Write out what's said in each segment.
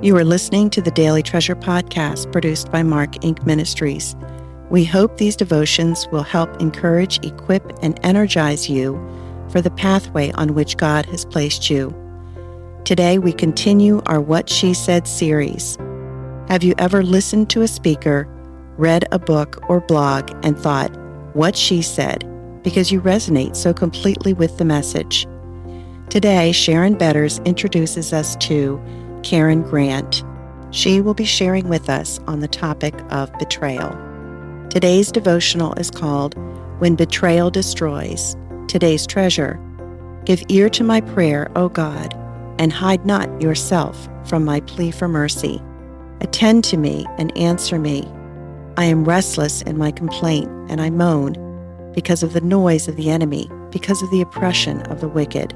You are listening to the Daily Treasure podcast produced by Mark Inc. Ministries. We hope these devotions will help encourage, equip, and energize you for the pathway on which God has placed you. Today we continue our What She Said series. Have you ever listened to a speaker, read a book or blog, and thought, "What she said," because you resonate so completely with the message? Today, Sharon Betters introduces us to Karen Grant. She will be sharing with us on the topic of betrayal. Today's devotional is called When Betrayal Destroys. Today's treasure. Give ear to my prayer, O God, and hide not yourself from my plea for mercy. Attend to me and answer me. I am restless in my complaint, and I moan because of the noise of the enemy, because of the oppression of the wicked.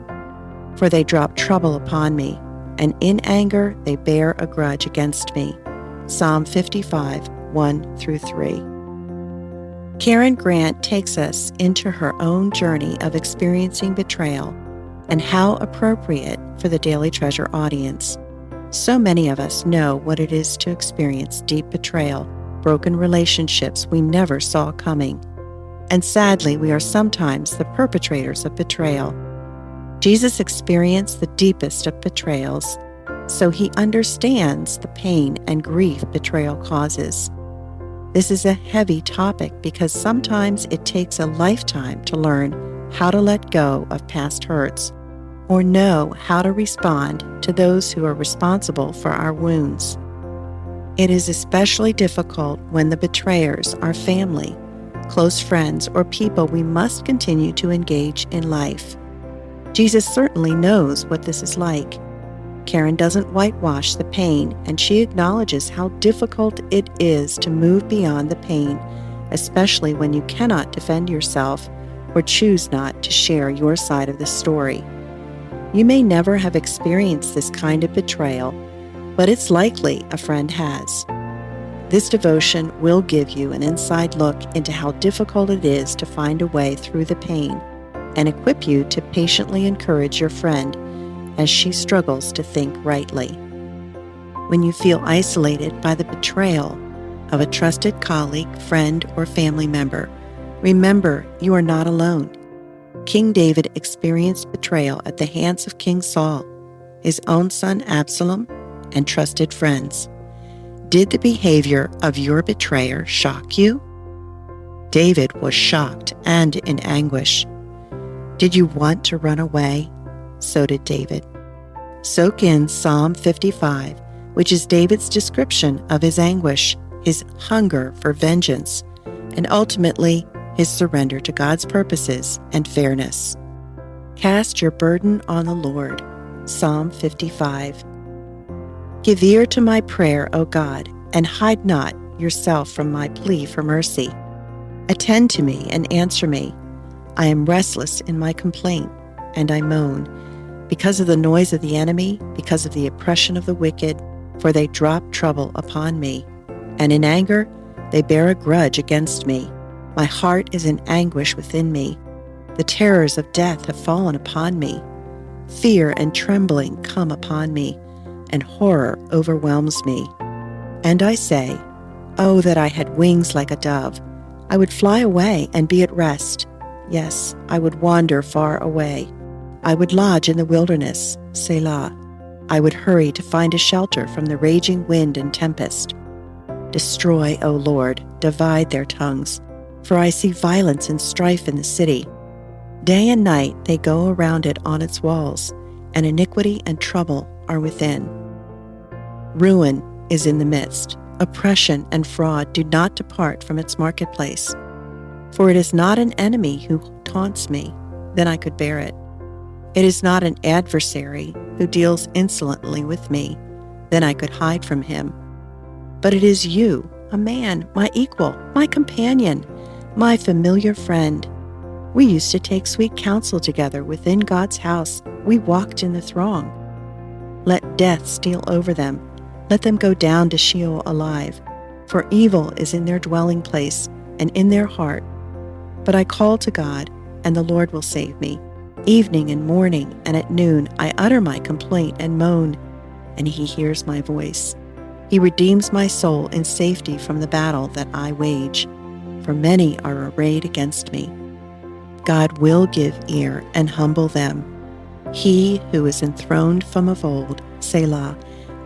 For they drop trouble upon me, and in anger they bear a grudge against me. Psalm 55, 1-3. Karen Grant takes us into her own journey of experiencing betrayal and how appropriate for the Daily Treasure audience. So many of us know what it is to experience deep betrayal, broken relationships we never saw coming. And sadly, we are sometimes the perpetrators of betrayal. Jesus experienced the deepest of betrayals, so he understands the pain and grief betrayal causes. This is a heavy topic because sometimes it takes a lifetime to learn how to let go of past hurts or know how to respond to those who are responsible for our wounds. It is especially difficult when the betrayers are family, close friends, or people we must continue to engage in life. Jesus certainly knows what this is like. Karen doesn't whitewash the pain, and she acknowledges how difficult it is to move beyond the pain, especially when you cannot defend yourself or choose not to share your side of the story. You may never have experienced this kind of betrayal, but it's likely a friend has. This devotion will give you an inside look into how difficult it is to find a way through the pain and equip you to patiently encourage your friend as she struggles to think rightly. When you feel isolated by the betrayal of a trusted colleague, friend, or family member, remember you are not alone. King David experienced betrayal at the hands of King Saul, his own son Absalom, and trusted friends. Did the behavior of your betrayer shock you? David was shocked and in anguish. Did you want to run away? So did David. Soak in Psalm 55, which is David's description of his anguish, his hunger for vengeance, and ultimately his surrender to God's purposes and fairness. Cast your burden on the Lord. Psalm 55. Give ear to my prayer, O God, and hide not yourself from my plea for mercy. Attend to me and answer me. I am restless in my complaint, and I moan, because of the noise of the enemy, because of the oppression of the wicked, for they drop trouble upon me, and in anger they bear a grudge against me. My heart is in anguish within me. The terrors of death have fallen upon me. Fear and trembling come upon me, and horror overwhelms me. And I say, "Oh, that I had wings like a dove! I would fly away and be at rest. Yes, I would wander far away. I would lodge in the wilderness, Selah. I would hurry to find a shelter from the raging wind and tempest. Destroy, O Lord, divide their tongues, for I see violence and strife in the city. Day and night they go around it on its walls, and iniquity and trouble are within. Ruin is in the midst. Oppression and fraud do not depart from its marketplace. For it is not an enemy who taunts me, then I could bear it. It is not an adversary who deals insolently with me, then I could hide from him. But it is you, a man, my equal, my companion, my familiar friend. We used to take sweet counsel together within God's house. We walked in the throng. Let death steal over them. Let them go down to Sheol alive, for evil is in their dwelling place and in their heart. But I call to God, and the Lord will save me. Evening and morning and at noon I utter my complaint and moan. and he hears my voice. He redeems my soul in safety from the battle that I wage, for many are arrayed against me. God will give ear and humble them. He who is enthroned from of old, Selah,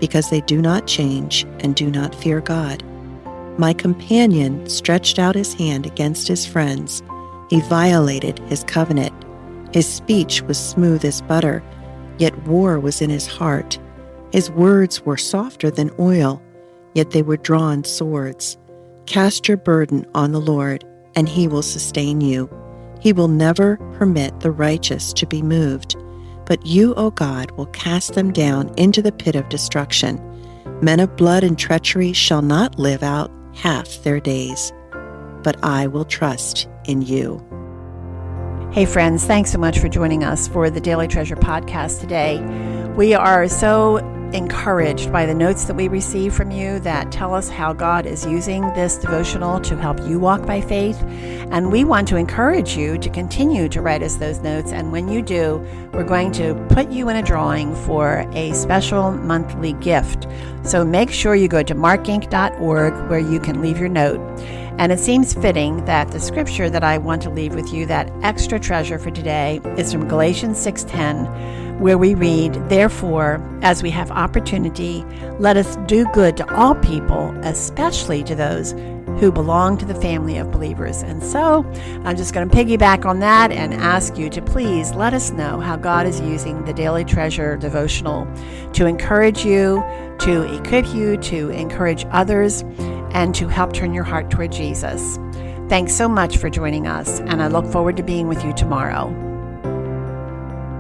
because they do not change and do not fear God. My companion stretched out his hand against his friends. He violated his covenant. His speech was smooth as butter, yet war was in his heart. His words were softer than oil, yet they were drawn swords. Cast your burden on the Lord, and he will sustain you. He will never permit the righteous to be moved. But you, O God, will cast them down into the pit of destruction. Men of blood and treachery shall not live out half their days. But I will trust in you. Hey friends, thanks so much for joining us for the Daily Treasure podcast today. We are so encouraged by the notes that we receive from you that tell us how God is using this devotional to help you walk by faith. And we want to encourage you to continue to write us those notes. And when you do, we're going to put you in a drawing for a special monthly gift. So make sure you go to markinc.org where you can leave your note. And it seems fitting that the scripture that I want to leave with you, that extra treasure for today, is from Galatians 6:10, where we read, "Therefore, as we have opportunity, let us do good to all people, especially to those who belong to the family of believers." And so I'm just going to piggyback on that and ask you to please let us know how God is using the Daily Treasure devotional to encourage you, to equip you, to encourage others, and to help turn your heart toward Jesus. Thanks so much for joining us, and I look forward to being with you tomorrow.